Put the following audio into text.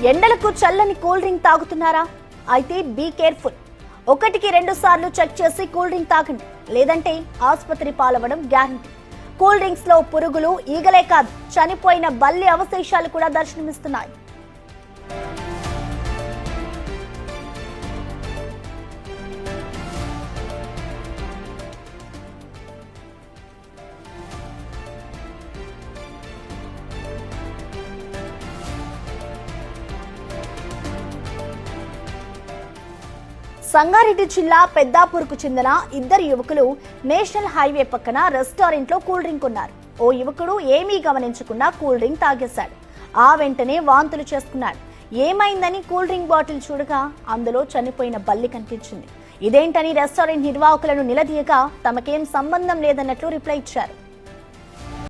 ఎండలకు చల్లని cool drink తాగుతున్నారా? అయితే బీ కేర్ఫుల్. 1-2 సార్లు చెక్ చేసి కూల్ డ్రింక్ తాగండి, లేదంటే ఆసుపత్రి పాలవడం గ్యారంటీ. కూల్ డ్రింక్స్ లో పురుగులు, ఈగలే కాదు, చనిపోయిన బల్లి అవశేషాలు కూడా దర్శనమిస్తున్నాయి. సంగారెడ్డి జిల్లా పెద్దాపూర్కు చెందిన 2 యువకులు నేషనల్ హైవే పక్కన రెస్టారెంట్ లో కూల్ డ్రింక్ కొన్నారు. ఓ యువకుడు ఏమీ గమనించకుండా కూల్ డ్రింక్ తాగేశాడు. ఆ వెంటనే వాంతులు చేసుకున్నాడు. ఏమైందని కూల్ డ్రింక్ బాటిల్ చూడగా అందులో చనిపోయిన బల్లి కనిపించింది. ఇదేంటని రెస్టారెంట్ నిర్వాహకులను నిలదీయగా తమకేం సంబంధం లేదన్నట్లు రిప్లై ఇచ్చారు.